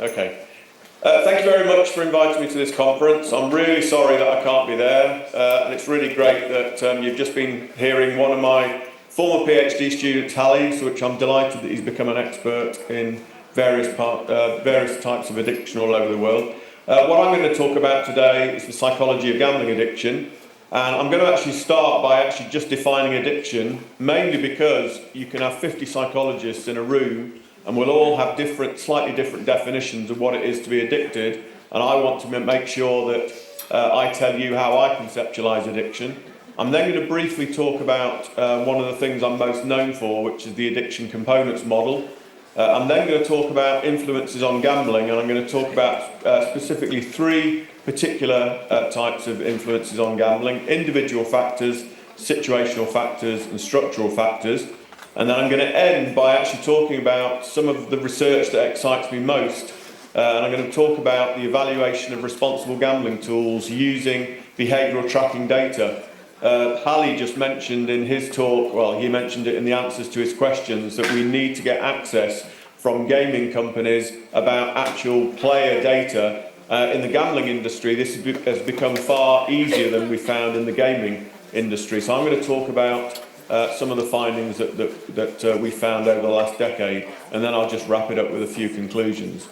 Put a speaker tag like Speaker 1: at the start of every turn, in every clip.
Speaker 1: Okay. Thank you very much for inviting me to this conference. I'm really sorry that I can't be there, and it's really great that you've just been hearing one of my former PhD students, Hallie, which I'm delighted that he's become an expert in various types of addiction all over the world. What I'm going to talk about today is the psychology of gambling addiction, and I'm going to actually start by actually just defining addiction, mainly because you can have 50 psychologists in a room and we'll all have slightly different definitions of what it is to be addicted, and I want to make sure that I tell you how I conceptualise addiction. I'm then going to briefly talk about one of the things I'm most known for, which is the addiction components model. I'm then going to talk about influences on gambling, and I'm going to talk about specifically three particular types of influences on gambling: individual factors, situational factors, and structural factors. And then I'm going to end by actually talking about some of the research that excites me most. And I'm going to talk about the evaluation of responsible gambling tools using behavioural tracking data. Hallie just mentioned in his talk, well, he mentioned it in the answers to his questions, that we need to get access from gaming companies about actual player data. In the gambling industry, this has become far easier than we found in the gaming industry. So I'm going to talk about some of the findings that we found over the last decade, and then I'll just wrap it up with a few conclusions.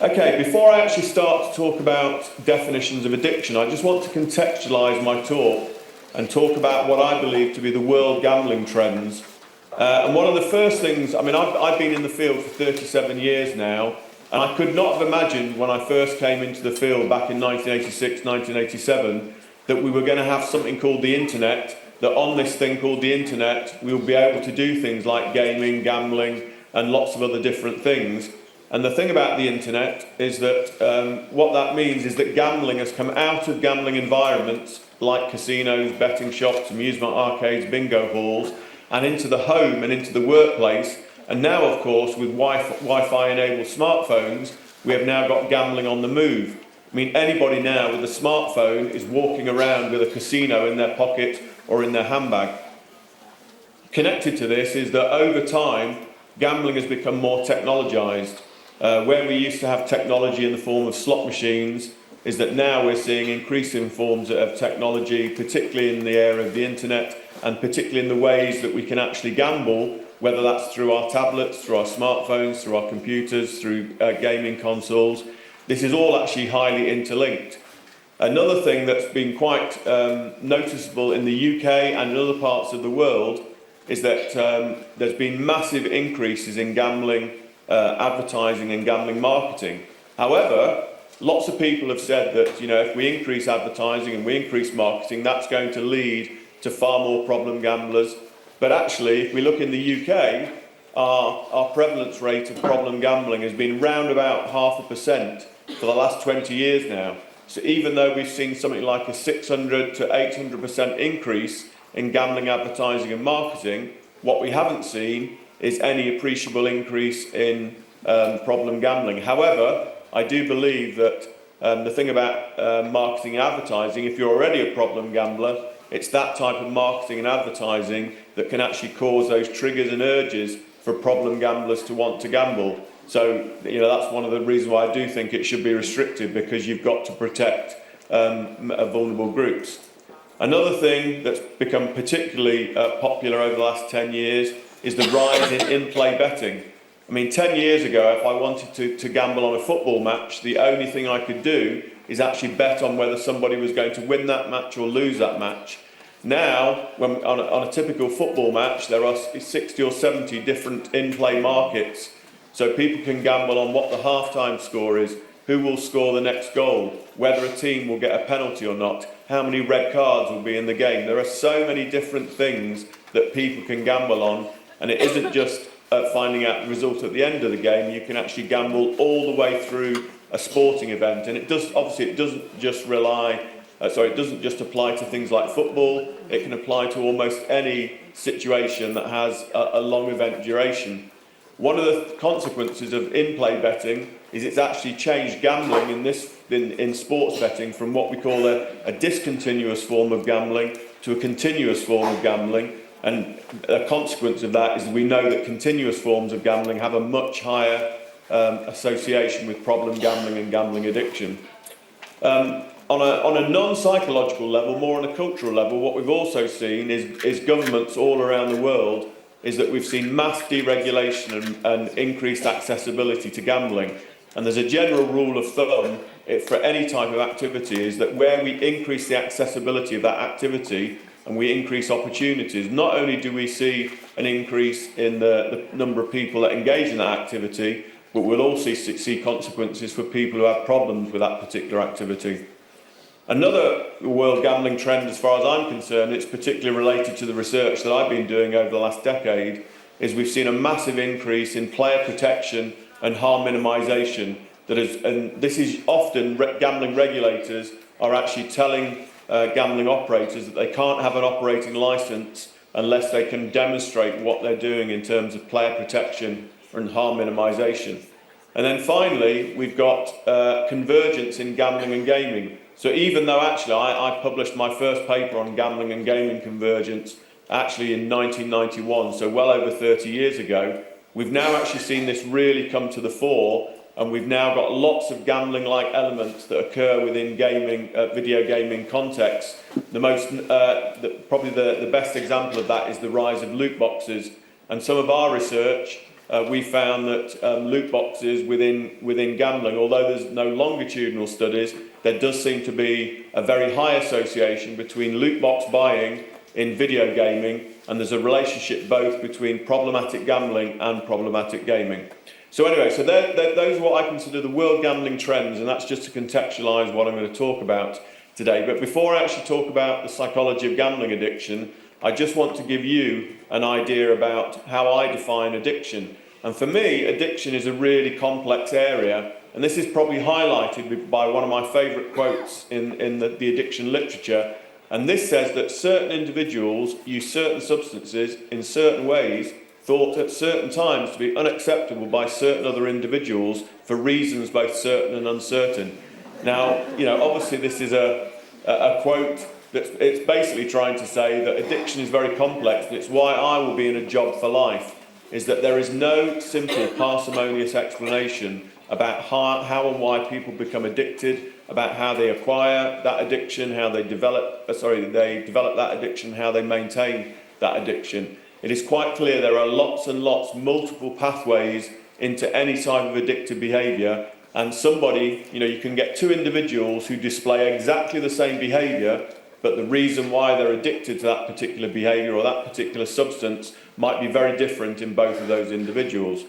Speaker 1: Okay, before I actually start to talk about definitions of addiction, I just want to contextualise my talk and talk about what I believe to be the world gambling trends. And one of the first things, I mean, I've been in the field for 37 years now, and I could not have imagined when I first came into the field back in 1986, 1987, that we were going to have something called the internet, that on this thing called the internet, we'll be able to do things like gaming, gambling, and lots of other different things. And the thing about the internet is that what that means is that gambling has come out of gambling environments like casinos, betting shops, amusement arcades, bingo halls, and into the home and into the workplace. And now, of course, with Wi-Fi enabled smartphones, we have now got gambling on the move. I mean, anybody now with a smartphone is walking around with a casino in their pocket or in their handbag. Connected to this is that over time, gambling has become more technologised. Where we used to have technology in the form of slot machines, is that now we're seeing increasing forms of technology, particularly in the area of the internet, and particularly in the ways that we can actually gamble, whether that's through our tablets, through our smartphones, through our computers, through gaming consoles. This is all actually highly interlinked. Another thing that's been quite noticeable in the UK and in other parts of the world is that there's been massive increases in gambling advertising and gambling marketing. However, lots of people have said that, you know, if we increase advertising and we increase marketing, that's going to lead to far more problem gamblers. But actually, if we look in the UK, our prevalence rate of problem gambling has been round about 0.5% for the last 20 years now. So even though we've seen something like a 600 to 800% increase in gambling advertising and marketing, what we haven't seen is any appreciable increase in problem gambling. However, I do believe that the thing about marketing and advertising, if you're already a problem gambler, it's that type of marketing and advertising that can actually cause those triggers and urges for problem gamblers to want to gamble. So, you know, that's one of the reasons why I do think it should be restricted, because you've got to protect vulnerable groups. Another thing that's become particularly popular over the last 10 years is the rise in in-play betting. I mean, 10 years ago, if I wanted to gamble on a football match, the only thing I could do is actually bet on whether somebody was going to win that match or lose that match. Now, on a typical football match, there are 60 or 70 different in-play markets. So people can gamble on what the half-time score is, who will score the next goal, whether a team will get a penalty or not, how many red cards will be in the game. There are so many different things that people can gamble on, and it isn't just finding out the result at the end of the game. You can actually gamble all the way through a sporting event, and it doesn't just apply to things like football. It can apply to almost any situation that has a long event duration. One of the consequences of in-play betting is it's actually changed gambling in sports betting from what we call a discontinuous form of gambling to a continuous form of gambling. And a consequence of that is we know that continuous forms of gambling have a much higher association with problem gambling and gambling addiction. On a non-psychological level, more on a cultural level, what we've also seen is governments all around the world is that we've seen mass deregulation and increased accessibility to gambling. And there's a general rule of thumb for any type of activity is that where we increase the accessibility of that activity and we increase opportunities, not only do we see an increase in the number of people that engage in that activity, but we'll also see consequences for people who have problems with that particular activity. Another world gambling trend, as far as I'm concerned, it's particularly related to the research that I've been doing over the last decade, is we've seen a massive increase in player protection and harm minimisation. And this is often gambling regulators are actually telling gambling operators that they can't have an operating licence unless they can demonstrate what they're doing in terms of player protection and harm minimisation. And then finally, we've got convergence in gambling and gaming. So even though actually I published my first paper on gambling and gaming convergence actually in 1991, so well over 30 years ago, we've now actually seen this really come to the fore, and we've now got lots of gambling-like elements that occur within gaming, video gaming contexts. Probably the best example of that is the rise of loot boxes. And some of our research, we found that loot boxes within gambling, although there's no longitudinal studies, there does seem to be a very high association between loot box buying in video gaming, and there's a relationship both between problematic gambling and problematic gaming. So anyway, so those are what I consider the world gambling trends, and that's just to contextualise what I'm going to talk about today. But before I actually talk about the psychology of gambling addiction, I just want to give you an idea about how I define addiction. And for me, addiction is a really complex area, and this is probably highlighted by one of my favourite quotes in the addiction literature. And this says that certain individuals use certain substances in certain ways thought at certain times to be unacceptable by certain other individuals for reasons both certain and uncertain. Now, obviously this is a quote it's basically trying to say that addiction is very complex, and it's why I will be in a job for life, is that there is no simple parsimonious explanation about how and why people become addicted, about how they acquire that addiction, how they develop that addiction, how they maintain that addiction. It is quite clear there are lots and lots, multiple pathways into any type of addictive behaviour, and you can get two individuals who display exactly the same behaviour, but the reason why they're addicted to that particular behaviour or that particular substance might be very different in both of those individuals.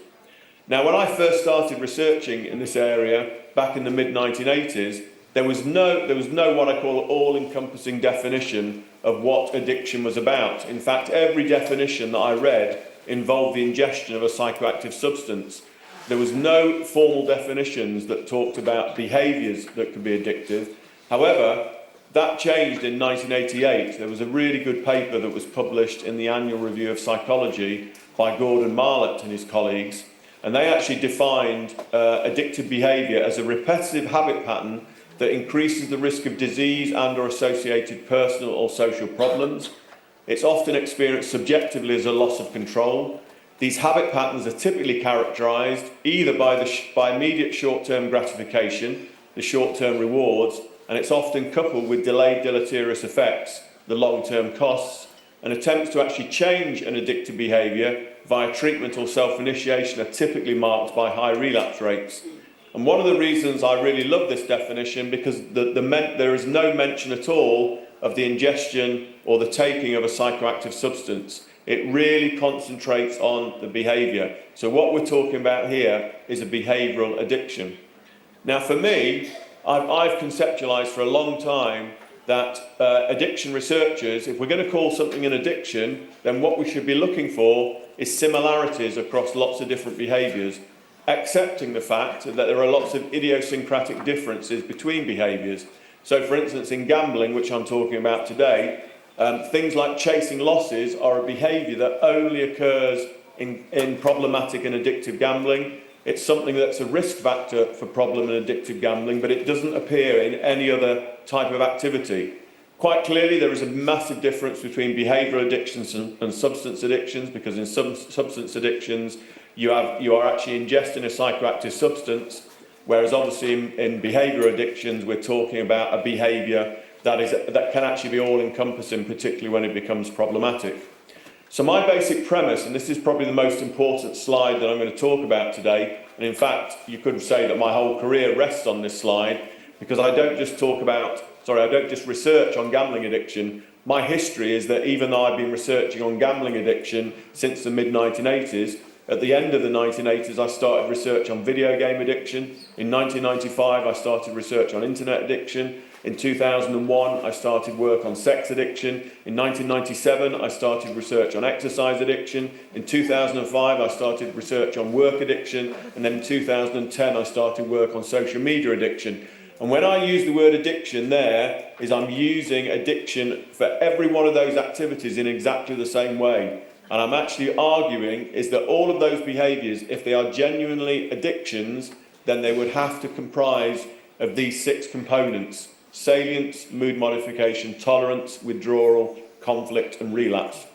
Speaker 1: Now, when I first started researching in this area back in the mid-1980s, there was no what I call all-encompassing definition of what addiction was about. In fact, every definition that I read involved the ingestion of a psychoactive substance. There was no formal definitions that talked about behaviours that could be addictive. However, that changed in 1988. There was a really good paper that was published in the Annual Review of Psychology by Gordon Marlett and his colleagues, and they actually defined addictive behaviour as a repetitive habit pattern that increases the risk of disease and or associated personal or social problems. It's often experienced subjectively as a loss of control. These habit patterns are typically characterised either by immediate short-term gratification, the short-term rewards, and it's often coupled with delayed deleterious effects, the long-term costs, and attempts to actually change an addictive behaviour via treatment or self-initiation are typically marked by high relapse rates. And one of the reasons I really love this definition, because there is no mention at all of the ingestion or the taking of a psychoactive substance. It really concentrates on the behaviour. So what we're talking about here is a behavioural addiction. Now, for me, I've conceptualised for a long time that addiction researchers, if we're going to call something an addiction, then what we should be looking for is similarities across lots of different behaviours, accepting the fact that there are lots of idiosyncratic differences between behaviours. So, for instance, in gambling, which I'm talking about today, things like chasing losses are a behaviour that only occurs in problematic and addictive gambling. It's something that's a risk factor for problem and addictive gambling, but it doesn't appear in any other type of activity. Quite clearly, there is a massive difference between behavioural addictions and substance addictions, because in some substance addictions, you are actually ingesting a psychoactive substance, whereas obviously in behavioural addictions, we're talking about a behaviour that can actually be all-encompassing, particularly when it becomes problematic. So my basic premise, and this is probably the most important slide that I'm going to talk about today, and in fact, you could say that my whole career rests on this slide, because I don't just research on gambling addiction. My history is that even though I've been researching on gambling addiction since the mid-1980s, at the end of the 1980s, I started research on video game addiction. In 1995, I started research on internet addiction. In 2001, I started work on sex addiction. In 1997, I started research on exercise addiction. In 2005, I started research on work addiction. And then in 2010, I started work on social media addiction. And when I use the word addiction there, is I'm using addiction for every one of those activities in exactly the same way. And I'm actually arguing is that all of those behaviours, if they are genuinely addictions, then they would have to comprise of these 6 components: salience, mood modification, tolerance, withdrawal, conflict, and relapse.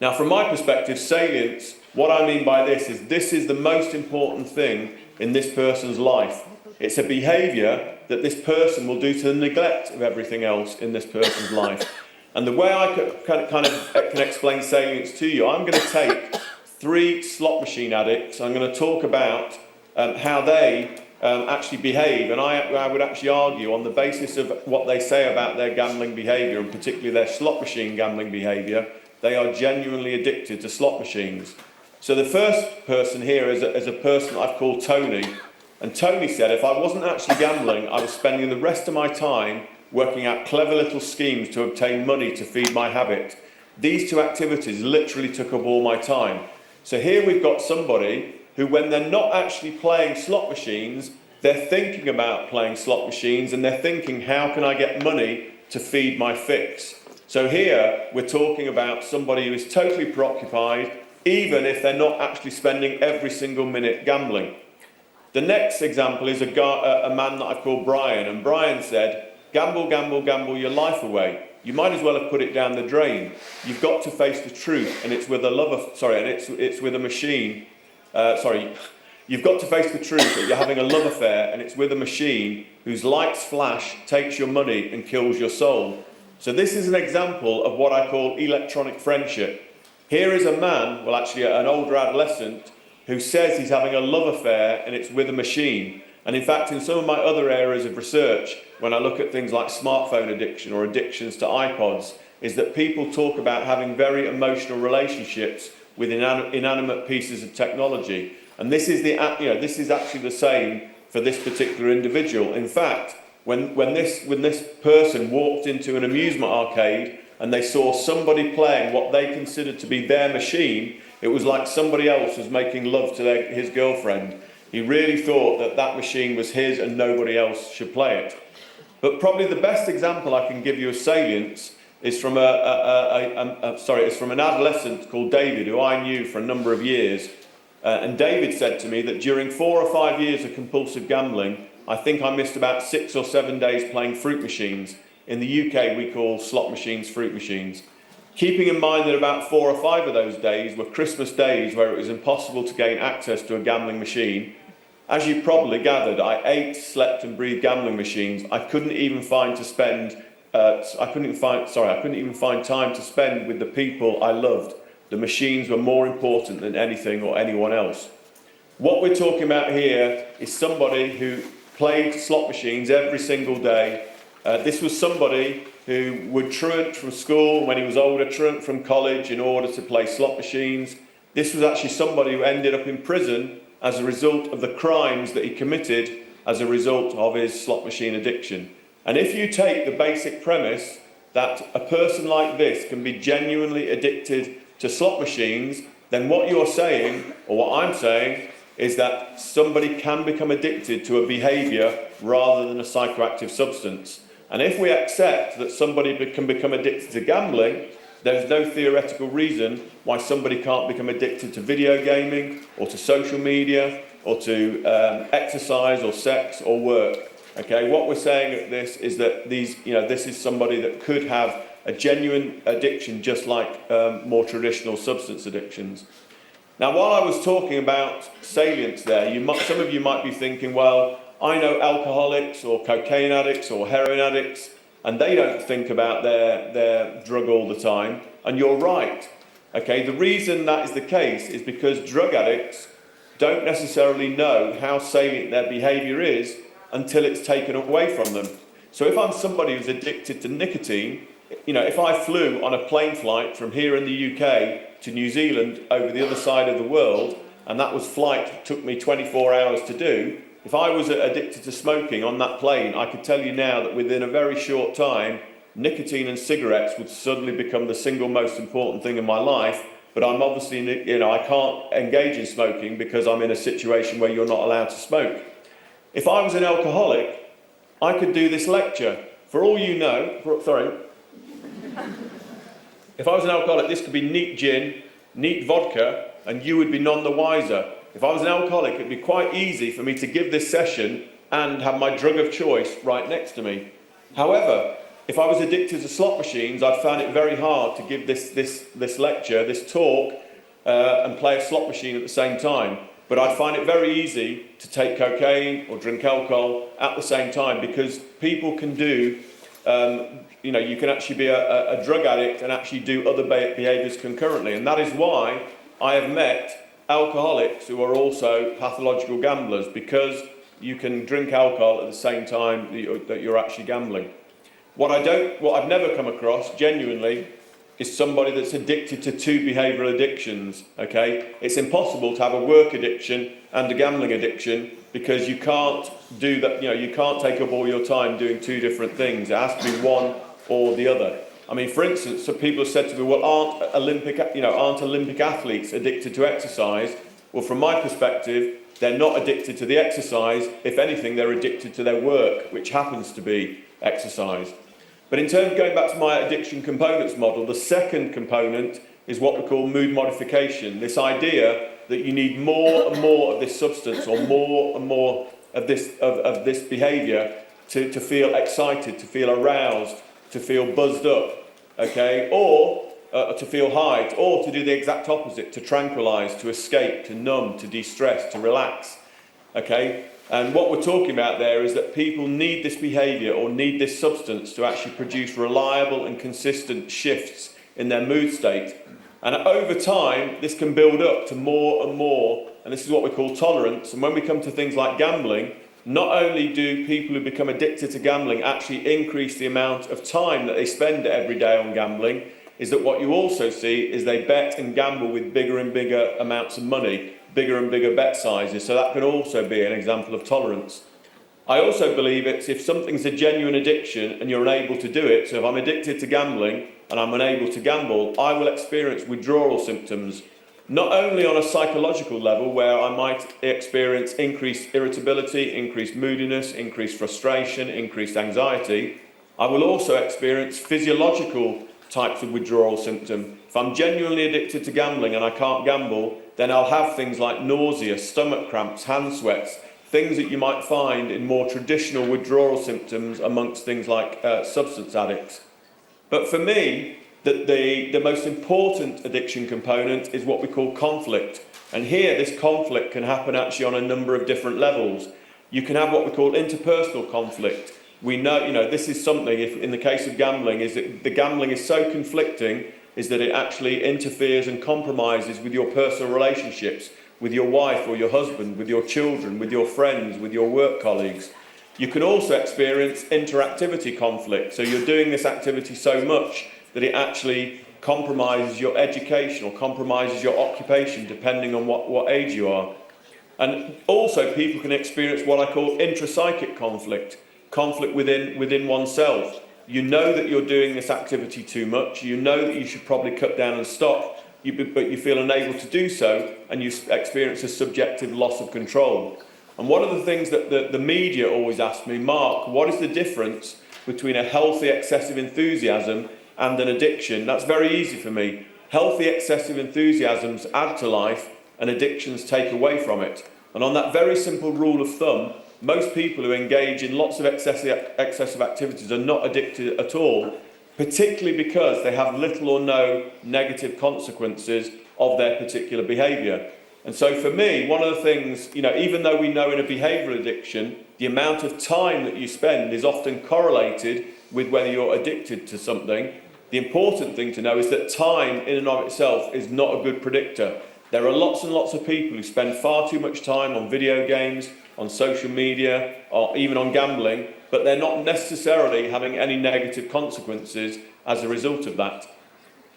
Speaker 1: Now, from my perspective, salience, what I mean by this is the most important thing in this person's life. It's a behaviour that this person will do to the neglect of everything else in this person's life. And the way I can explain salience to you, I'm going to take 3 slot machine addicts. I'm going to talk about how they actually behave, and I would actually argue on the basis of what they say about their gambling behaviour, and particularly their slot machine gambling behaviour, they are genuinely addicted to slot machines. So the first person here is a person I've called Tony. And Tony said, if I wasn't actually gambling, I was spending the rest of my time working out clever little schemes to obtain money to feed my habit. These 2 activities literally took up all my time. So here we've got somebody who, when they're not actually playing slot machines, they're thinking about playing slot machines, and they're thinking, how can I get money to feed my fix? So here we're talking about somebody who is totally preoccupied, even if they're not actually spending every single minute gambling. The next example is a man that I've called Brian, and Brian said, gamble, gamble, gamble your life away. You might as well have put it down the drain. You've got to face the truth, and it's with it's with a machine. You've got to face the truth that you're having a love affair, and it's with a machine whose lights flash, takes your money, and kills your soul. So this is an example of what I call electronic friendship. Here is a man, well actually an older adolescent, who says he's having a love affair, and it's with a machine. And in fact, in some of my other areas of research, when I look at things like smartphone addiction or addictions to iPods, is that people talk about having very emotional relationships with inanimate pieces of technology. And this is actually the same for this particular individual. In fact, when this person walked into an amusement arcade and they saw somebody playing what they considered to be their machine, it was like somebody else was making love to his girlfriend. He really thought that that machine was his and nobody else should play it. But probably the best example I can give you of salience is from an adolescent called David, who I knew for a number of years. And David said to me that during 4 or 5 years of compulsive gambling, I think I missed about 6 or 7 days playing fruit machines. In the UK, we call slot machines fruit machines. Keeping in mind that about 4 or 5 of those days were Christmas days where it was impossible to gain access to a gambling machine. As you probably gathered, I ate, slept and breathed gambling machines. I couldn't even find time to spend with the people I loved. The machines were more important than anything or anyone else. What we're talking about here is somebody who played slot machines every single day. This was somebody who would truant from school when he was older, truant from college in order to play slot machines. This was actually somebody who ended up in prison as a result of the crimes that he committed as a result of his slot machine addiction. And if you take the basic premise that a person like this can be genuinely addicted to slot machines, then what you're saying, or what I'm saying, is that somebody can become addicted to a behaviour rather than a psychoactive substance. And if we accept that somebody can become addicted to gambling, there's no theoretical reason why somebody can't become addicted to video gaming or to social media or to exercise or sex or work. Okay, what we're saying at this is that this is somebody that could have a genuine addiction, just like more traditional substance addictions. Now, while I was talking about salience there, some of you might be thinking, well, I know alcoholics or cocaine addicts or heroin addicts, and they don't think about their drug all the time. And you're right. Okay, the reason that is the case is because drug addicts don't necessarily know how salient their behaviour is until it's taken away from them. So if I'm somebody who's addicted to nicotine, if I flew on a plane flight from here in the UK to New Zealand over the other side of the world, and that flight took me 24 hours to do, if I was addicted to smoking on that plane, I could tell you now that within a very short time, nicotine and cigarettes would suddenly become the single most important thing in my life. But I'm obviously, I can't engage in smoking because I'm in a situation where you're not allowed to smoke. If I was an alcoholic, I could do this lecture. For all you know, if I was an alcoholic, this could be neat gin, neat vodka, and you would be none the wiser. If I was an alcoholic, it'd be quite easy for me to give this session and have my drug of choice right next to me. However, if I was addicted to slot machines, I'd find it very hard to give this lecture, this talk, and play a slot machine at the same time. But I'd find it very easy to take cocaine or drink alcohol at the same time, because people can do, you can actually be a drug addict and actually do other behaviours concurrently. And that is why I have met alcoholics who are also pathological gamblers, because you can drink alcohol at the same time that you're actually gambling. What I've never come across, genuinely, is somebody that's addicted to two behavioural addictions, okay? It's impossible to have a work addiction and a gambling addiction, because you can't do that, you can't take up all your time doing two different things. It has to be one or the other. I mean, for instance, some people have said to me, well, aren't Olympic athletes addicted to exercise? Well, from my perspective, they're not addicted to the exercise. If anything, they're addicted to their work, which happens to be exercise. But in terms of going back to my addiction components model, the second component is what we call mood modification. This idea that you need more and more of this substance, or more and more of this behaviour to feel excited, to feel aroused, to feel buzzed up, okay? Or to feel high, or to do the exact opposite, to tranquilise, to escape, to numb, to de-stress, to relax, okay? And what we're talking about there is that people need this behaviour or need this substance to actually produce reliable and consistent shifts in their mood state. And over time, this can build up to more and more, and this is what we call tolerance. And when we come to things like gambling, not only do people who become addicted to gambling actually increase the amount of time that they spend every day on gambling, is that what you also see is they bet and gamble with bigger and bigger amounts of money, bigger and bigger bet sizes. So that can also be an example of tolerance. I also believe it's if something's a genuine addiction and you're unable to do it, so if I'm addicted to gambling and I'm unable to gamble, I will experience withdrawal symptoms, not only on a psychological level where I might experience increased irritability, increased moodiness, increased frustration, increased anxiety, I will also experience physiological types of withdrawal symptom. If I'm genuinely addicted to gambling and I can't gamble, then I'll have things like nausea, stomach cramps, hand sweats, things that you might find in more traditional withdrawal symptoms amongst things like substance addicts. But for me, the most important addiction component is what we call conflict. And here, this conflict can happen actually on a number of different levels. You can have what we call interpersonal conflict. We know, this is something, if in the case of gambling, is that the gambling is so conflicting, is that it actually interferes and compromises with your personal relationships, with your wife or your husband, with your children, with your friends, with your work colleagues. You can also experience interactivity conflict. So you're doing this activity so much that it actually compromises your education or compromises your occupation, depending on what age you are. And also people can experience what I call intrapsychic conflict, conflict within oneself. You know that you're doing this activity too much, you know that you should probably cut down and stop, but you feel unable to do so, and you experience a subjective loss of control. And one of the things that the media always ask me, Mark, what is the difference between a healthy excessive enthusiasm and an addiction? That's very easy for me. Healthy excessive enthusiasms add to life, and addictions take away from it. And on that very simple rule of thumb, most people who engage in lots of excessive activities are not addicted at all, particularly because they have little or no negative consequences of their particular behaviour. And so for me, one of the things, even though we know in a behavioural addiction, the amount of time that you spend is often correlated with whether you're addicted to something, the important thing to know is that time in and of itself is not a good predictor. There are lots and lots of people who spend far too much time on video games, on social media, or even on gambling, but they're not necessarily having any negative consequences as a result of that.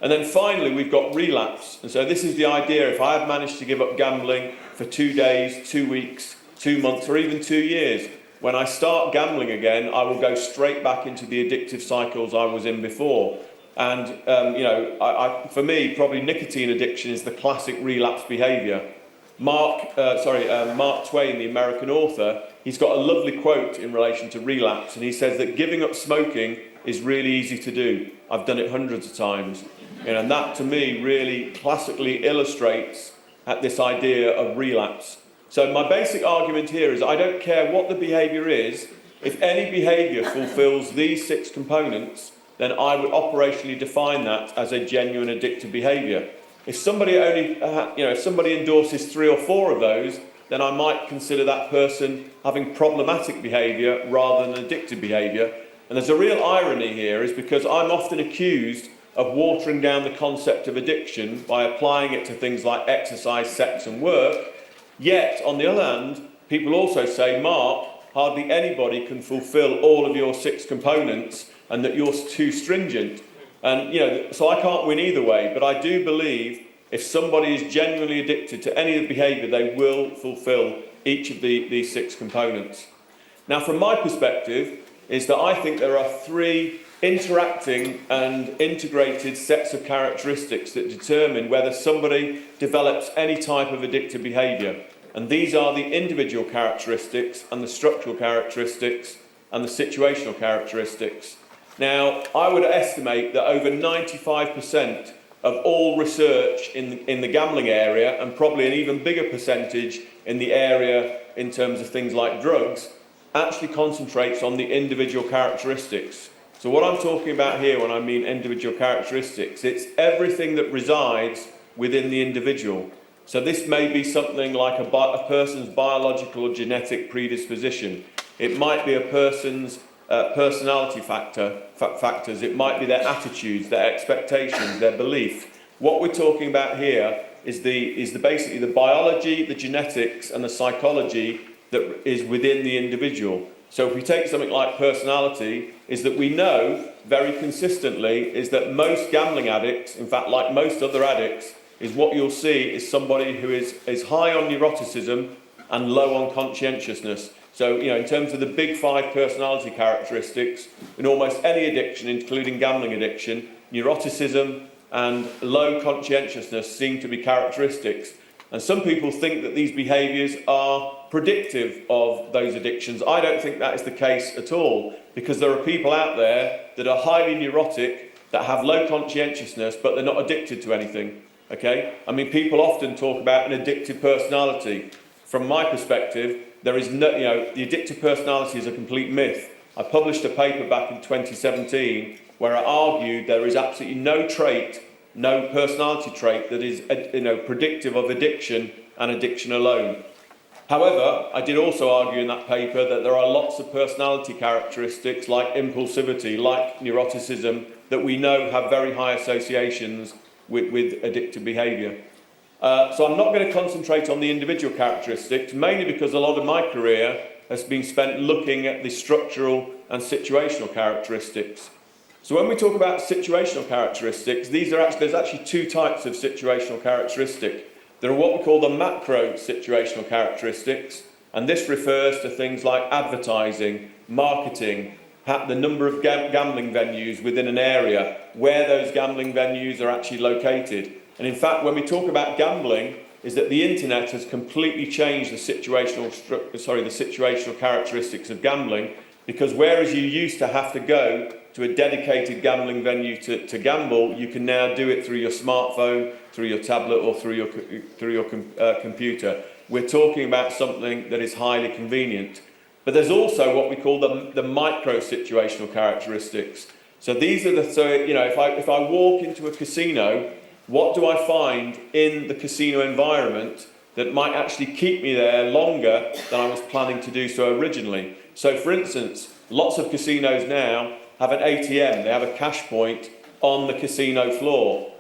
Speaker 1: And then finally, we've got relapse. And so this is the idea: if I have managed to give up gambling for 2 days, 2 weeks, 2 months, or even 2 years, when I start gambling again, I will go straight back into the addictive cycles I was in before. And, for me, probably nicotine addiction is the classic relapse behaviour. Mark Twain, the American author, he's got a lovely quote in relation to relapse, and he says that giving up smoking is really easy to do. I've done it hundreds of times. And that, to me, really classically illustrates this idea of relapse. So my basic argument here is I don't care what the behaviour is. If any behaviour fulfills these 6 components, then I would operationally define that as a genuine addictive behaviour. If somebody if somebody endorses 3 or 4 of those, then I might consider that person having problematic behaviour rather than addictive behaviour. And there's a real irony here, is because I'm often accused of watering down the concept of addiction by applying it to things like exercise, sex and work. Yet, on the other hand, people also say, Mark, hardly anybody can fulfil all of your 6 components and that you're too stringent. And, so I can't win either way, but I do believe if somebody is genuinely addicted to any of the behaviour, they will fulfil each of these 6 components. Now, from my perspective, is that I think there are 3 interacting and integrated sets of characteristics that determine whether somebody develops any type of addictive behaviour. And these are the individual characteristics and the structural characteristics and the situational characteristics. Now, I would estimate that over 95% of all research in the gambling area, and probably an even bigger percentage in the area in terms of things like drugs, actually concentrates on the individual characteristics. So what I'm talking about here when I mean individual characteristics, it's everything that resides within the individual. So this may be something like a person's biological or genetic predisposition. It might be a person's personality factors. It might be their attitudes, their expectations, their belief. What we're talking about here is basically the biology, the genetics, and the psychology that is within the individual. So if we take something like personality, is that we know very consistently is that most gambling addicts, in fact like most other addicts, is what you'll see is somebody who is high on neuroticism and low on conscientiousness. So, in terms of the big 5 personality characteristics, in almost any addiction, including gambling addiction, neuroticism and low conscientiousness seem to be characteristics. And some people think that these behaviours are predictive of those addictions. I don't think that is the case at all, because there are people out there that are highly neurotic, that have low conscientiousness, but they're not addicted to anything. Okay? I mean, people often talk about an addictive personality. From my perspective, there is no, the addictive personality is a complete myth. I published a paper back in 2017 where I argued there is absolutely no trait, no personality trait that is, predictive of addiction and addiction alone. However, I did also argue in that paper that there are lots of personality characteristics like impulsivity, like neuroticism, that we know have very high associations with addictive behaviour. So I'm not going to concentrate on the individual characteristics, mainly because a lot of my career has been spent looking at the structural and situational characteristics. So when we talk about situational characteristics, there's actually 2 types of situational characteristic. There are what we call the macro situational characteristics, and this refers to things like advertising, marketing, the number of gambling venues within an area, where those gambling venues are actually located. And in fact, when we talk about gambling, is that the internet has completely changed the situational characteristics of gambling, because whereas you used to have to go to a dedicated gambling venue to gamble, you can now do it through your smartphone, through your tablet, or through your computer. We're talking about something that is highly convenient. But there's also what we call the micro-situational characteristics. So these are if I walk into a casino, what do I find in the casino environment that might actually keep me there longer than I was planning to do so originally? So for instance, lots of casinos now have an ATM, they have a cash point on the casino floor.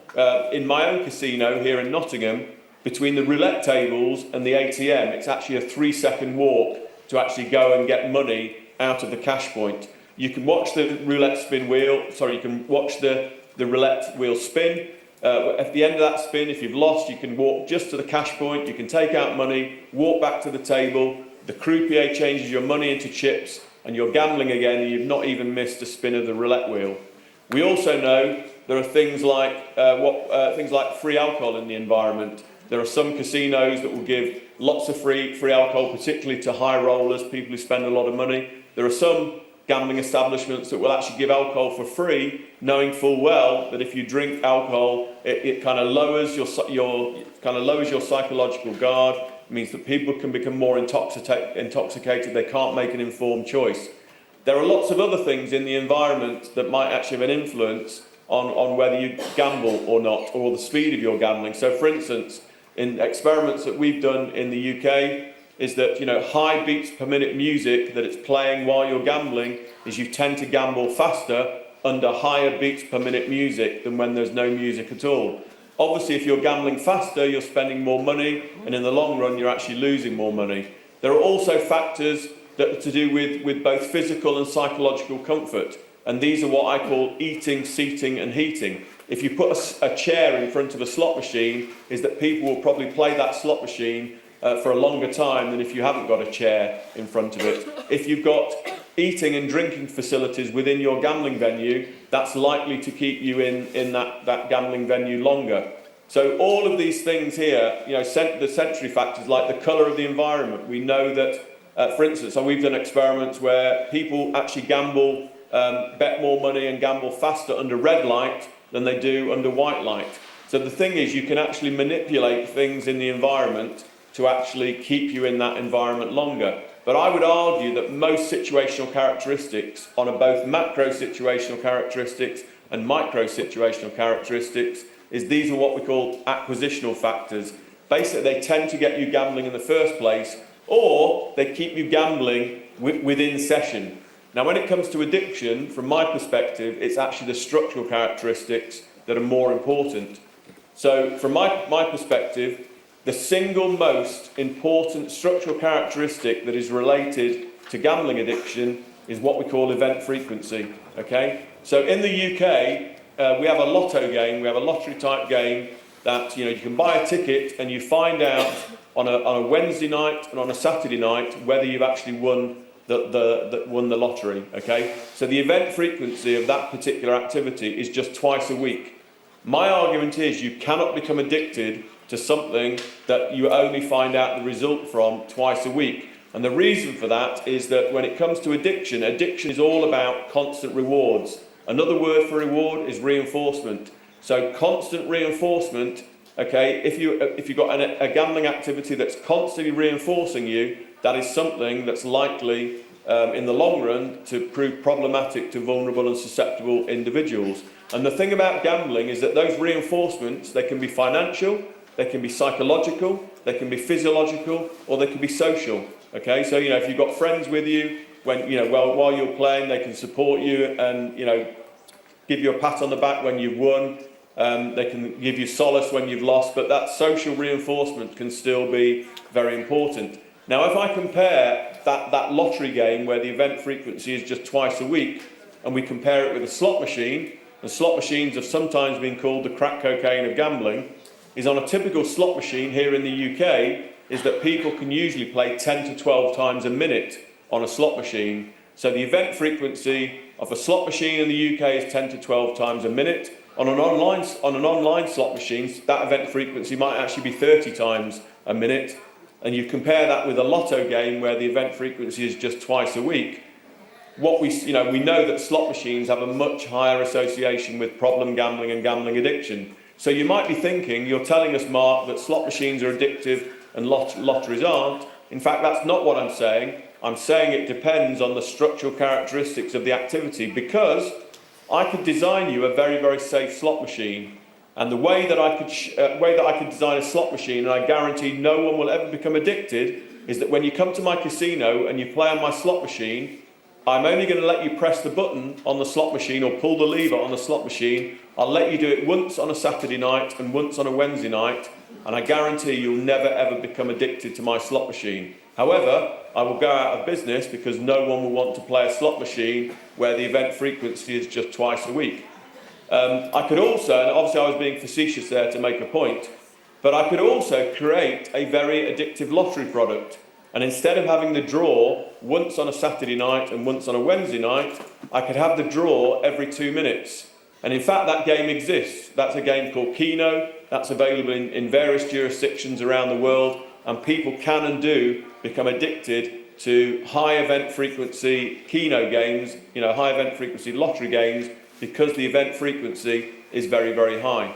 Speaker 1: In my own casino here in Nottingham, between the roulette tables and the ATM, it's actually a 3-second walk to actually go and get money out of the cash point. You can watch the you can watch the roulette wheel spin. At the end of that spin, if you've lost, you can walk just to the cash point, you can take out money, walk back to the table, the croupier changes your money into chips, and you're gambling again, and you've not even missed a spin of the roulette wheel. We also know there are things like free alcohol in the environment. There are some casinos that will give lots of free alcohol, particularly to high rollers, people who spend a lot of money. There are some gambling establishments that will actually give alcohol for free, knowing full well that if you drink alcohol, it kind of lowers your psychological guard. It means that people can become more intoxicated. They can't make an informed choice. There are lots of other things in the environment that might actually have an influence on whether you gamble or not, or the speed of your gambling. So, for instance, in experiments that we've done in the UK, is that high beats per minute music that it's playing while you're gambling is you tend to gamble faster under higher beats per minute music than when there's no music at all. Obviously, if you're gambling faster, you're spending more money, and in the long run, you're actually losing more money. There are also factors that are to do with both physical and psychological comfort, and these are what I call eating, seating, and heating. If you put a chair in front of a slot machine, is that people will probably play that slot machine for a longer time than if you haven't got a chair in front of it. If you've got eating and drinking facilities within your gambling venue, that's likely to keep you in that gambling venue longer. So all of these things here, the sensory factors like the colour of the environment, we know that, for instance, we've done experiments where people actually gamble, bet more money and gamble faster under red light than they do under white light. So the thing is, you can actually manipulate things in the environment to actually keep you in that environment longer. But I would argue that most situational characteristics, on both macro situational characteristics and micro situational characteristics, is these are what we call acquisitional factors. Basically, they tend to get you gambling in the first place, or they keep you gambling within session. Now, when it comes to addiction, from my perspective, it's actually the structural characteristics that are more important. So, from my perspective, the single most important structural characteristic that is related to gambling addiction is what we call event frequency. Okay? So in the UK, we have a lotto game, we have a lottery type game that you can buy a ticket and you find out on a Wednesday night and on a Saturday night whether you've actually won the lottery. Okay? So the event frequency of that particular activity is just twice a week. My argument is you cannot become addicted to something that you only find out the result from twice a week. And the reason for that is that when it comes to addiction is all about constant rewards. Another word for reward is reinforcement. So constant reinforcement, okay, if you've got a gambling activity that's constantly reinforcing you, that is something that's likely in the long run to prove problematic to vulnerable and susceptible individuals. And the thing about gambling is that those reinforcements, they can be financial, they can be psychological, they can be physiological, or they can be social. Okay, so if you've got friends with you, when while you're playing, they can support you and give you a pat on the back when you've won. They can give you solace when you've lost, but that social reinforcement can still be very important. Now, if I compare that lottery game where the event frequency is just twice a week, and we compare it with a slot machine, and slot machines have sometimes been called the crack cocaine of gambling, is on a typical slot machine here in the UK, is that people can usually play 10 to 12 times a minute on a slot machine. So the event frequency of a slot machine in the UK is 10 to 12 times a minute. On an online slot machine, that event frequency might actually be 30 times a minute. And you compare that with a lotto game where the event frequency is just twice a week. We know that slot machines have a much higher association with problem gambling and gambling addiction. So you might be thinking, you're telling us, Mark, that slot machines are addictive and lotteries aren't. In fact, that's not what I'm saying. I'm saying it depends on the structural characteristics of the activity, because I could design you a very, very safe slot machine. And the way that I could design a slot machine, and I guarantee no one will ever become addicted, is that when you come to my casino and you play on my slot machine, I'm only going to let you press the button on the slot machine or pull the lever on the slot machine. I'll let you do it once on a Saturday night and once on a Wednesday night, and I guarantee you'll never ever become addicted to my slot machine. However, I will go out of business because no one will want to play a slot machine where the event frequency is just twice a week. I could also, and obviously I was being facetious there to make a point, but I could also create a very addictive lottery product. And instead of having the draw once on a Saturday night and once on a Wednesday night, I could have the draw every 2 minutes. And in fact, that game exists. That's a game called Keno. That's available in various jurisdictions around the world. And people can and do become addicted to high event frequency Keno games, high event frequency lottery games, because the event frequency is very, very high.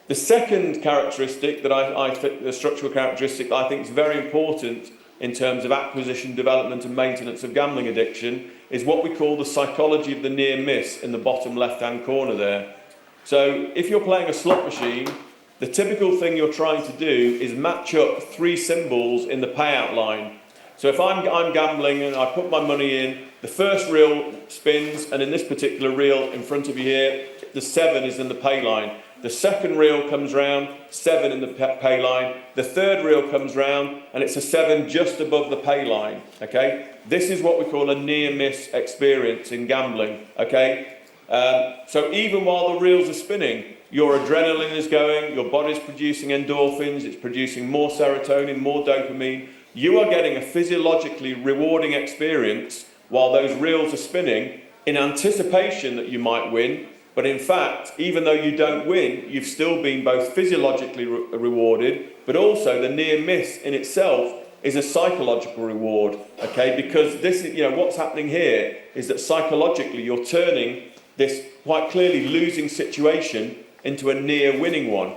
Speaker 1: The second characteristic that I think, the structural characteristic that I think is very important in terms of acquisition, development and maintenance of gambling addiction, is what we call the psychology of the near miss in the bottom left-hand corner there. So if you're playing a slot machine, the typical thing you're trying to do is match up 3 symbols in the payout line. So if I'm gambling and I put my money in, the first reel spins, and in this particular reel in front of you here, the 7 is in the pay line. The second reel comes round, 7 in the pay line. The third reel comes round, and it's a 7 just above the pay line. Okay, this is what we call a near-miss experience in gambling. Okay, so even while the reels are spinning, your adrenaline is going, your body's producing endorphins, it's producing more serotonin, more dopamine. You are getting a physiologically rewarding experience while those reels are spinning, in anticipation that you might win. But in fact, even though you don't win, you've still been both physiologically rewarded, but also the near miss in itself is a psychological reward, okay? Because this is, what's happening here is that psychologically you're turning this quite clearly losing situation into a near winning one.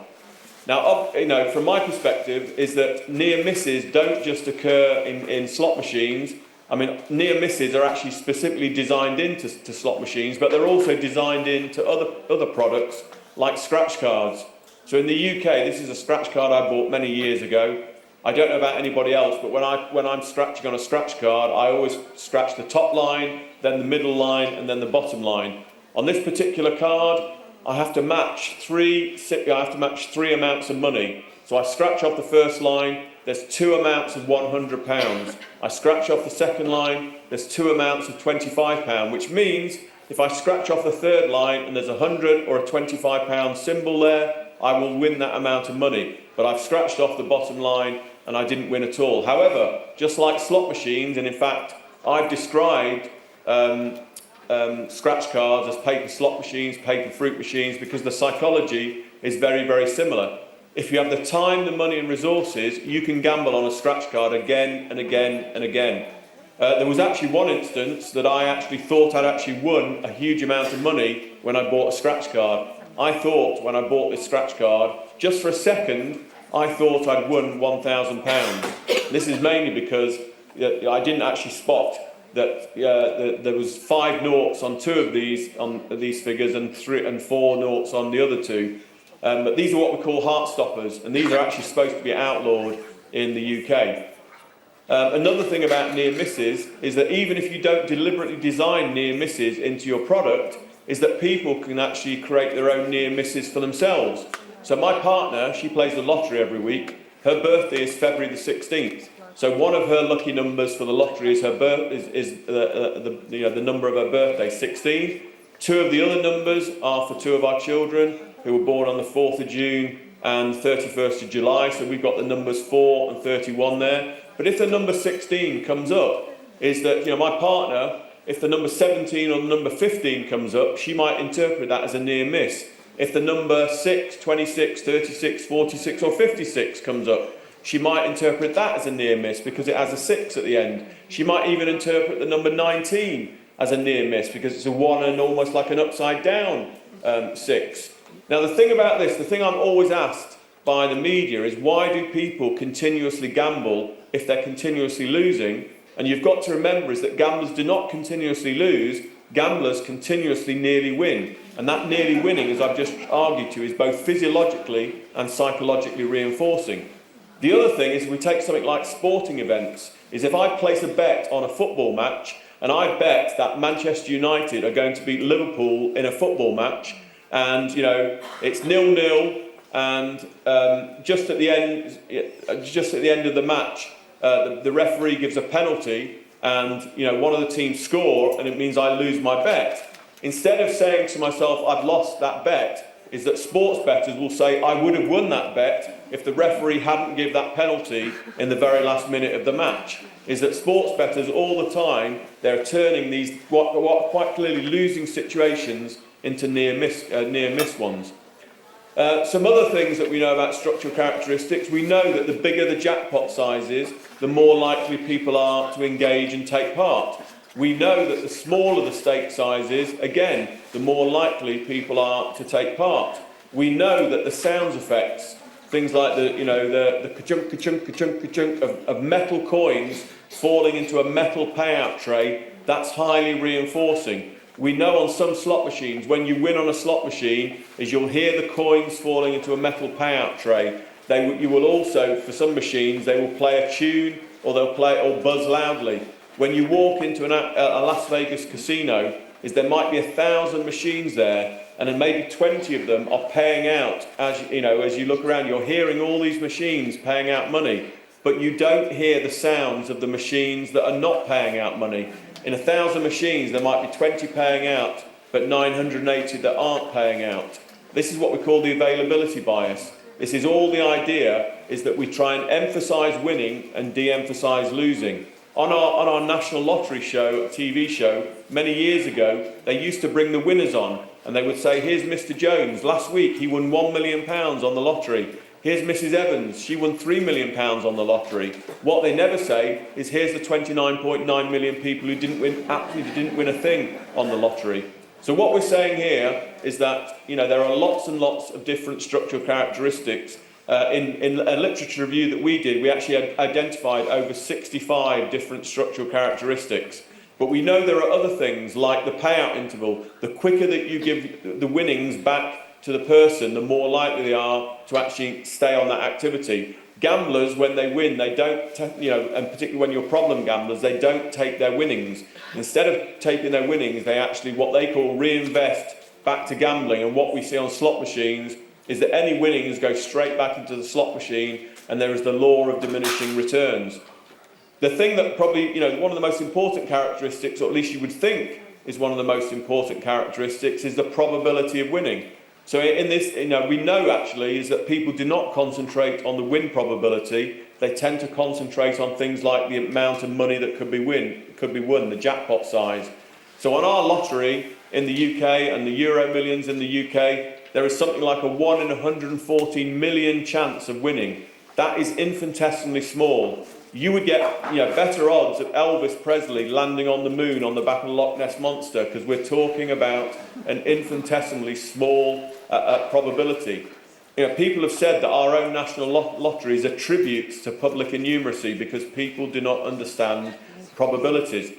Speaker 1: Now, from my perspective, is that near misses don't just occur in slot machines. I mean, near misses are actually specifically designed into slot machines, but they're also designed into other products like scratch cards. So in the UK, this is a scratch card I bought many years ago. I don't know about anybody else, but when I'm scratching on a scratch card, I always scratch the top line, then the middle line, and then the bottom line. On this particular card, I have to match 3 amounts of money. So I scratch off the first line, there's 2 amounts of £100. I scratch off the second line, there's 2 amounts of £25, which means if I scratch off the third line and there's a £100 or a £25 symbol there, I will win that amount of money. But I've scratched off the bottom line and I didn't win at all. However, just like slot machines, and in fact, I've described scratch cards as paper slot machines, paper fruit machines, because the psychology is very, very similar. If you have the time, the money and resources, you can gamble on a scratch card again and again and again. There was actually one instance that I actually thought I'd actually won a huge amount of money when I bought a scratch card. I thought when I bought this scratch card, just for a second, I thought I'd won £1,000. This is mainly because I didn't actually spot that there was 5 noughts on 2 of these figures and 4 noughts on the other 2. But these are what we call heart stoppers, and these are actually supposed to be outlawed in the UK. Another thing about near misses is that even if you don't deliberately design near misses into your product, is that people can actually create their own near misses for themselves. So my partner, she plays the lottery every week. Her birthday is February the 16th. So one of her lucky numbers for the lottery is the number of her birthday, 16. 2 of the other numbers are for 2 of our children who were born on the 4th of June and 31st of July. So we've got the numbers 4 and 31 there. But if the number 16 comes up, is that, my partner, if the number 17 or the number 15 comes up, she might interpret that as a near miss. If the number 6, 26, 36, 46 or 56 comes up, she might interpret that as a near miss because it has a 6 at the end. She might even interpret the number 19 as a near miss because it's a 1 and almost like an upside down 6. Now the thing about this, the thing I'm always asked by the media is, why do people continuously gamble if they're continuously losing? And you've got to remember is that gamblers do not continuously lose, gamblers continuously nearly win. And that nearly winning, as I've just argued to, is both physiologically and psychologically reinforcing. The other thing is, if we take something like sporting events, is if I place a bet on a football match, and I bet that Manchester United are going to beat Liverpool in a football match, and it's 0-0, and just at the end of the match, the referee gives a penalty, and one of the teams score, and it means I lose my bet. Instead of saying to myself, I've lost that bet, is that sports bettors will say, I would have won that bet if the referee hadn't given that penalty in the very last minute of the match. Is that sports bettors all the time, they're turning these what are quite clearly losing situations into near miss ones. Some other things that we know about structural characteristics, we know that the bigger the jackpot size is, the more likely people are to engage and take part. We know that the smaller the stake size is, again, the more likely people are to take part. We know that the sounds effects, things like the ka-chunk, ka-chunk, ka-chunk, ka-chunk of metal coins falling into a metal payout tray, that's highly reinforcing. We know on some slot machines, when you win on a slot machine, is you'll hear the coins falling into a metal payout tray. You will also, for some machines, they will play a tune, or they'll play or buzz loudly. When you walk into a Las Vegas casino, is there might be 1,000 machines there, and then maybe 20 of them are paying out. As you look around, you're hearing all these machines paying out money, but you don't hear the sounds of the machines that are not paying out money. In 1,000 machines, there might be 20 paying out, but 980 that aren't paying out. This is what we call the availability bias. This is all the idea, is that we try and emphasise winning and de-emphasise losing. On our national lottery show, a TV show, many years ago, they used to bring the winners on, and they would say, here's Mr. Jones, last week he won £1 million on the lottery. Here's Mrs. Evans, she won £3 million on the lottery. What they never say is, here's the 29.9 million people who absolutely didn't win a thing on the lottery. So what we're saying here is that there are lots and lots of different structural characteristics. In a literature review that we did, we actually identified over 65 different structural characteristics. But we know there are other things like the payout interval. The quicker that you give the winnings back to the person, the more likely they are to actually stay on that activity. Gamblers, when they win, they don't, and particularly when you're problem gamblers, they don't take their winnings. Instead of taking their winnings, they actually, what they call, reinvest back to gambling. And what we see on slot machines is that any winnings go straight back into the slot machine, and there is the law of diminishing returns. The thing that probably, one of the most important characteristics, or at least you would think is one of the most important characteristics, is the probability of winning. So in this, we know actually is that people do not concentrate on the win probability. They tend to concentrate on things like the amount of money that could be won, the jackpot size. So on our lottery in the UK and the Euro Millions in the UK, there is something like a 1 in 114 million chance of winning. That is infinitesimally small. You would get better odds of Elvis Presley landing on the moon on the back of the Loch Ness Monster, because we're talking about an infinitesimally small probability. People have said that our own national lottery is a tribute to public innumeracy because people do not understand probabilities.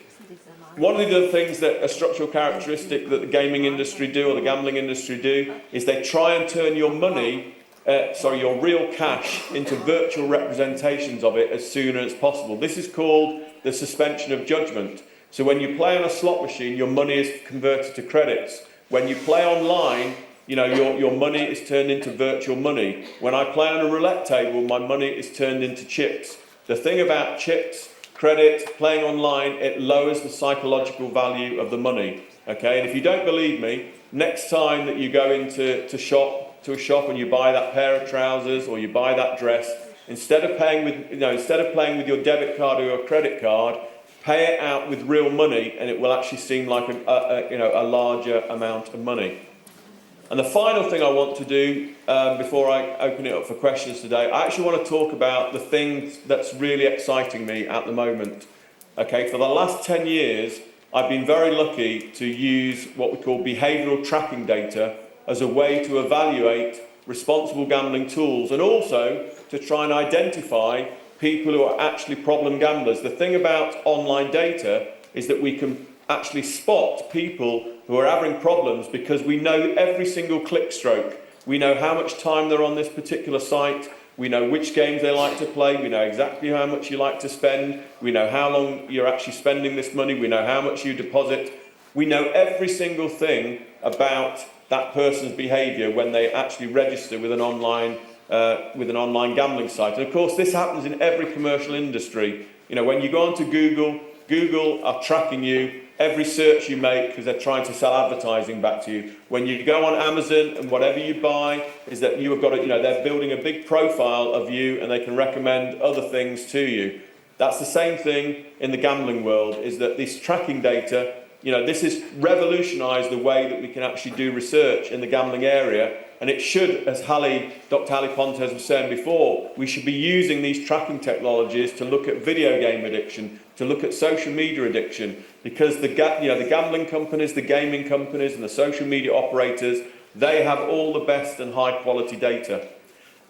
Speaker 1: One of the other things that a structural characteristic that the gaming industry do, or the gambling industry do, is they try and turn your money, your real cash, into virtual representations of it as soon as possible. This is called the suspension of judgment. So when you play on a slot machine, your money is converted to credits. When you play online, your money is turned into virtual money. When I play on a roulette table, my money is turned into chips. The thing about chips, credit, playing online, it lowers the psychological value of the money. Okay, and if you don't believe me, next time that you go into a shop and you buy that pair of trousers or you buy that dress, instead of playing with your debit card or your credit card, pay it out with real money, and it will actually seem like a larger amount of money. And the final thing I want to do before I open it up for questions today, I actually want to talk about the thing that's really exciting me at the moment. Okay, for the last 10 years, I've been very lucky to use what we call behavioural tracking data as a way to evaluate responsible gambling tools, and also to try and identify people who are actually problem gamblers. The thing about online data is that we can actually spot people who are having problems because we know every single click stroke. We know how much time they're on this particular site. We know which games they like to play. We know exactly how much you like to spend. We know how long you're actually spending this money. We know how much you deposit. We know every single thing about that person's behaviour when they actually register with an online gambling site. And of course, this happens in every commercial industry. You know, when you go onto Google, Google are tracking you. Every search you make, because they're trying to sell advertising back to you. When you go on Amazon and whatever you buy, is that you have got to, you know, they're building a big profile of you and they can recommend other things to you. That's the same thing in the gambling world, is that this tracking data, you know, this has revolutionised the way that we can actually do research in the gambling area. And it should, as Dr. Hallie Pontes was saying before, we should be using these tracking technologies to look at video game addiction, to look at social media addiction, because the gambling companies, the gaming companies and the social media operators, they have all the best and high quality data.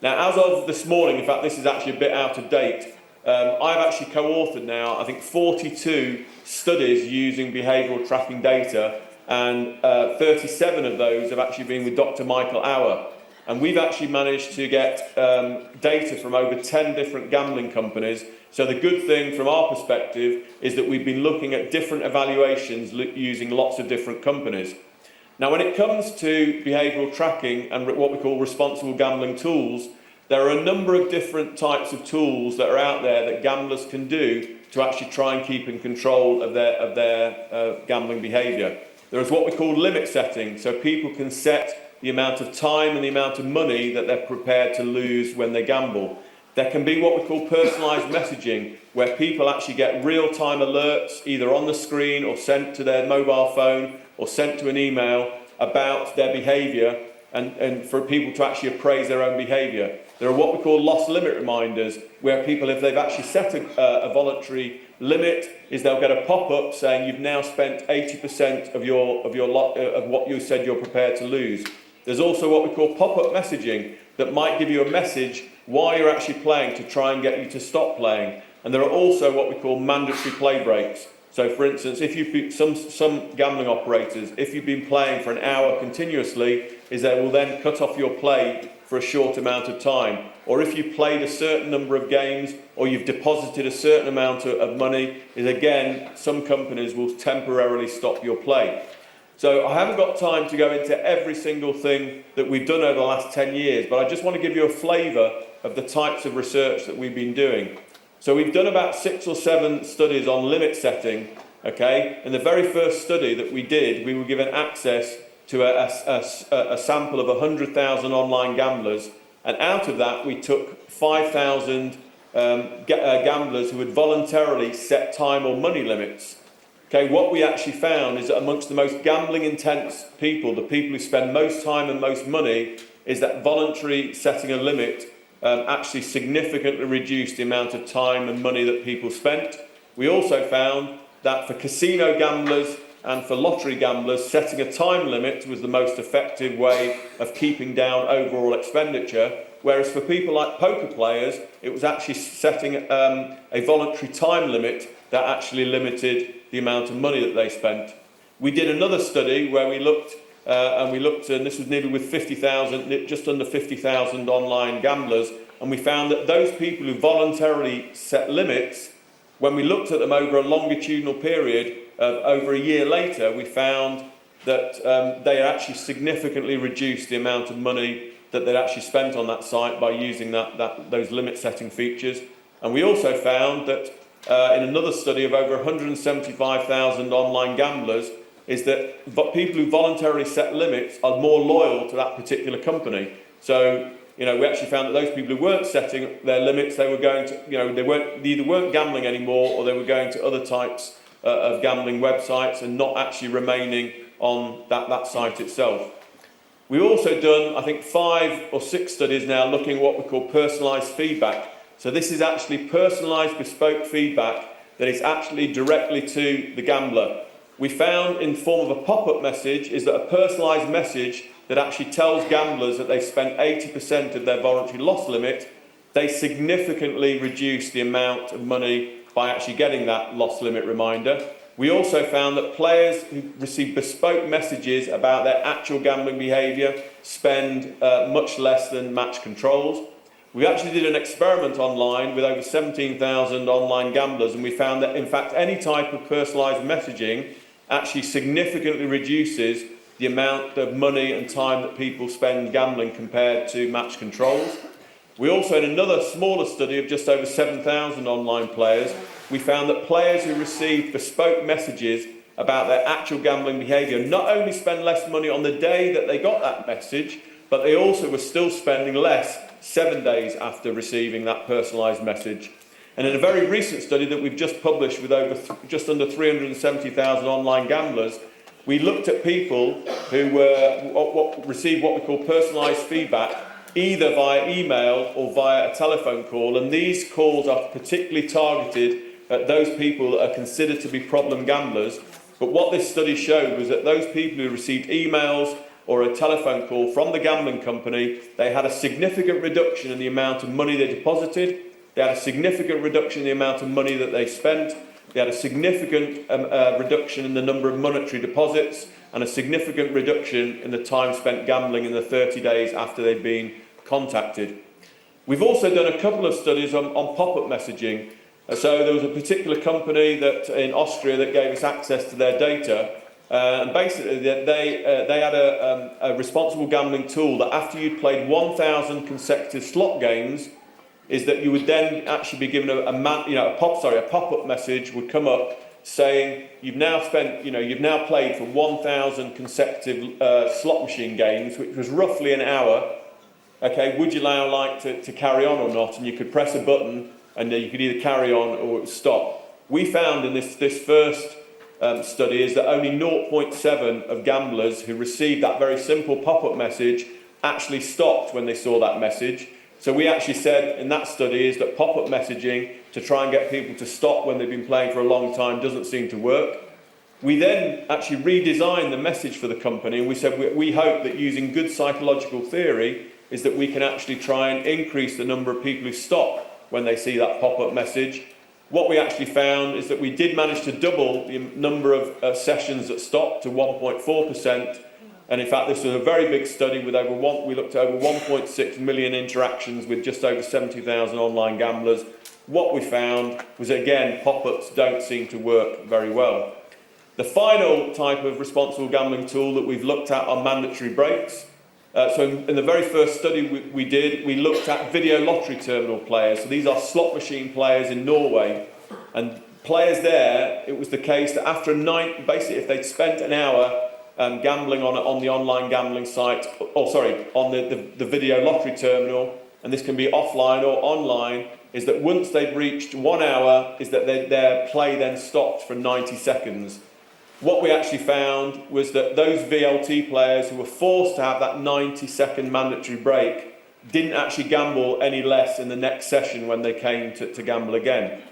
Speaker 1: Now, as of this morning, in fact, this is actually a bit out of date, I've actually co-authored now, I think, 42 studies using behavioural tracking data, and 37 of those have actually been with Dr. Michael Auer. And we've actually managed to get data from over 10 different gambling companies. So the good thing from our perspective is that we've been looking at different evaluations using lots of different companies. Now, when it comes to behavioural tracking and what we call responsible gambling tools, there are a number of different types of tools that are out there that gamblers can do to actually try and keep in control of their gambling behaviour. There is what we call limit setting, so people can set the amount of time and the amount of money that they're prepared to lose when they gamble. There can be what we call personalised messaging, where people actually get real-time alerts, either on the screen or sent to their mobile phone or sent to an email about their behaviour, and for people to actually appraise their own behaviour. There are what we call loss limit reminders, where people, if they've actually set a voluntary limit, is they'll get a pop-up saying you've now spent 80% of what you said you're prepared to lose. There's also what we call pop-up messaging that might give you a message while you're actually playing to try and get you to stop playing. And there are also what we call mandatory play breaks. So, for instance, if you've some gambling operators, if you've been playing for an hour continuously, is they will then cut off your play for a short amount of time. Or if you've played a certain number of games, or you've deposited a certain amount of money, is again, some companies will temporarily stop your play. So I haven't got time to go into every single thing that we've done over the last 10 years, but I just want to give you a flavour of the types of research that we've been doing. So we've done about 6 or 7 studies on limit setting, okay? In the very first study that we did, we were given access to a sample of 100,000 online gamblers, and out of that we took 5,000 gamblers who had voluntarily set time or money limits. Okay, what we actually found is that amongst the most gambling intense people, the people who spend most time and most money, is that voluntary setting a limit actually significantly reduced the amount of time and money that people spent. We also found that for casino gamblers and for lottery gamblers, setting a time limit was the most effective way of keeping down overall expenditure, whereas for people like poker players, it was actually setting a voluntary time limit that actually limited the amount of money that they spent. We did another study where we looked, and this was nearly with 50,000, just under 50,000 online gamblers, and we found that those people who voluntarily set limits, when we looked at them over a longitudinal period, over a year later, we found that they actually significantly reduced the amount of money that they'd actually spent on that site by using those limit setting features. And we also found that in another study of over 175,000 online gamblers, is that people who voluntarily set limits are more loyal to that particular company. So, you know, we actually found that those people who weren't setting their limits, they were going to, you know, they either weren't gambling anymore, or they were going to other types of gambling websites and not actually remaining on that site itself. We've also done, I think, 5 or 6 studies now looking at what we call personalised feedback. So this is actually personalised bespoke feedback that is actually directly to the gambler. We found in the form of a pop-up message is that a personalised message that actually tells gamblers that they've spent 80% of their voluntary loss limit, they significantly reduced the amount of money by actually getting that loss limit reminder. We also found that players who receive bespoke messages about their actual gambling behaviour spend much less than match controls. We actually did an experiment online with over 17,000 online gamblers, and we found that, in fact, any type of personalised messaging actually significantly reduces the amount of money and time that people spend gambling compared to match controls. We also, in another smaller study of just over 7,000 online players, we found that players who received bespoke messages about their actual gambling behaviour not only spend less money on the day that they got that message, but they also were still spending less 7 days after receiving that personalised message. And in a very recent study that we've just published with just under 370,000 online gamblers, we looked at people who received what we call personalised feedback, either via email or via a telephone call, and these calls are particularly targeted at those people that are considered to be problem gamblers. But what this study showed was that those people who received emails or a telephone call from the gambling company, they had a significant reduction in the amount of money they deposited, they had a significant reduction in the amount of money that they spent, they had a significant reduction in the number of monetary deposits, and a significant reduction in the time spent gambling in the 30 days after they'd been contacted. We've also done a couple of studies on pop-up messaging. So there was a particular company that in Austria that gave us access to their data, and basically they had a responsible gambling tool that after you'd played 1,000 consecutive slot games, is that you would then actually be given a pop-up message would come up saying you've now played for 1,000 consecutive slot machine games, which was roughly an hour. Okay, would you now like to carry on or not? And you could press a button and you could either carry on or it would stop. We found in this first study is that only 0.7 of gamblers who received that very simple pop-up message actually stopped when they saw that message. So we actually said in that study is that pop-up messaging to try and get people to stop when they've been playing for a long time doesn't seem to work. We then actually redesigned the message for the company, and we said we hope that using good psychological theory is that we can actually try and increase the number of people who stop when they see that pop-up message. What we actually found is that we did manage to double the number of sessions that stopped to 1.4%. And in fact, this was a very big study with we looked at over 1.6 million interactions with just over 70,000 online gamblers. What we found was, again, pop-ups don't seem to work very well. The final type of responsible gambling tool that we've looked at are mandatory breaks. So in the very first study we looked at video lottery terminal players. So these are slot machine players in Norway. And players there, it was the case that after a night, basically if they'd spent an hour gambling on the online gambling site, on the video lottery terminal, and this can be offline or online, is that once they'd reached 1 hour, is that their play then stopped for 90 seconds. What we actually found was that those VLT players who were forced to have that 90-second mandatory break didn't actually gamble any less in the next session when they came to gamble again.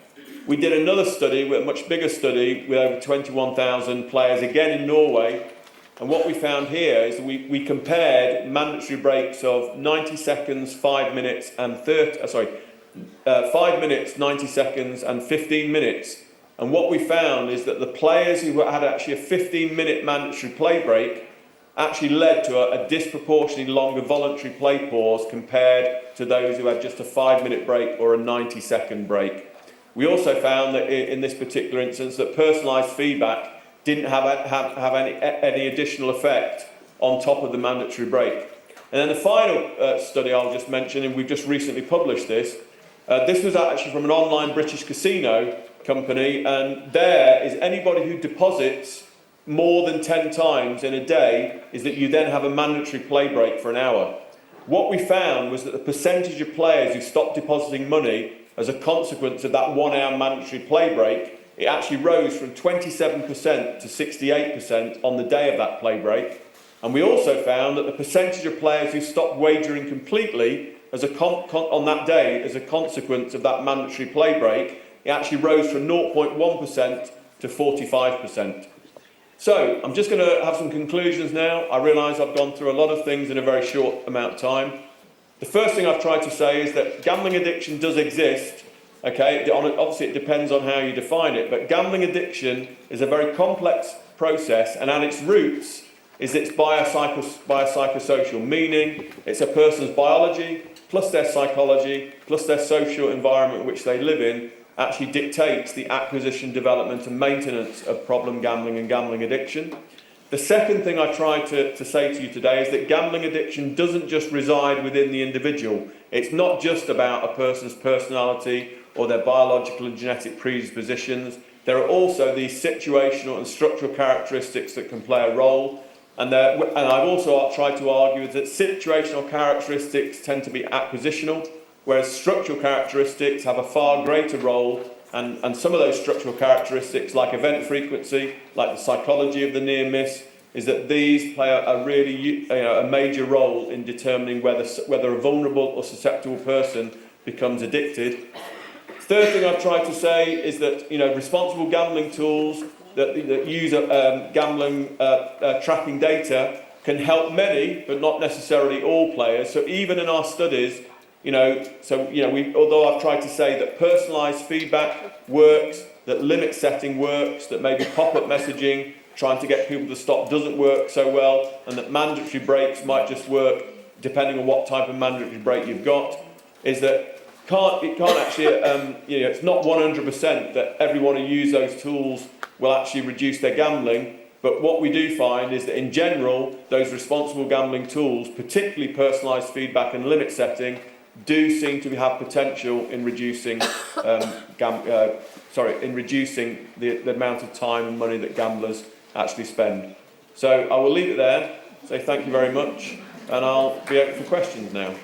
Speaker 1: We did another study, a much bigger study, with over 21,000 players, again in Norway. And what we found here is we compared mandatory breaks of 90 seconds, 5 minutes, and 5 minutes, 90 seconds, and 15 minutes. And what we found is that the players who had actually a 15-minute mandatory play break actually led to a disproportionately longer voluntary play pause compared to those who had just a 5-minute break or a 90-second break. We also found that in this particular instance that personalised feedback didn't have any additional effect on top of the mandatory break. And then the final study I'll just mention, and we've just recently published this was actually from an online British casino company, and there is anybody who deposits more than 10 times in a day is that you then have a mandatory play break for an hour. What we found was that the percentage of players who stopped depositing money as a consequence of that 1 hour mandatory play break, it actually rose from 27% to 68% on the day of that play break. And we also found that the percentage of players who stopped wagering completely on that day as a consequence of that mandatory play break, it actually rose from 0.1% to 45%. So I'm just going to have some conclusions now. I realise I've gone through a lot of things in a very short amount of time. The first thing I've tried to say is that gambling addiction does exist. Okay, obviously it depends on how you define it, but gambling addiction is a very complex process, and at its roots is its biopsychosocial, meaning it's a person's biology plus their psychology plus their social environment in which they live in actually dictates the acquisition, development and maintenance of problem gambling and gambling addiction. The second thing I try to say to you today is that gambling addiction doesn't just reside within the individual. It's not just about a person's personality or their biological and genetic predispositions. There are also these situational and structural characteristics that can play a role. And I've also tried to argue that situational characteristics tend to be acquisitional, whereas structural characteristics have a far greater role. And some of those structural characteristics, like event frequency, like the psychology of the near miss, is that these play a really a major role in determining whether a vulnerable or susceptible person becomes addicted. Third thing I've tried to say is that responsible gambling tools that use gambling tracking data can help many, but not necessarily all players. So even in our studies, although I've tried to say that personalised feedback works, that limit setting works, that maybe pop-up messaging, trying to get people to stop doesn't work so well, and that mandatory breaks might just work depending on what type of mandatory break you've got, is that it can't actually, it's not 100% that everyone who uses those tools will actually reduce their gambling. But what we do find is that in general, those responsible gambling tools, particularly personalised feedback and limit setting, do seem to have potential in reducing reducing the amount of time and money that gamblers actually spend. So I will leave it there, say thank you very much, and I'll be open for questions now.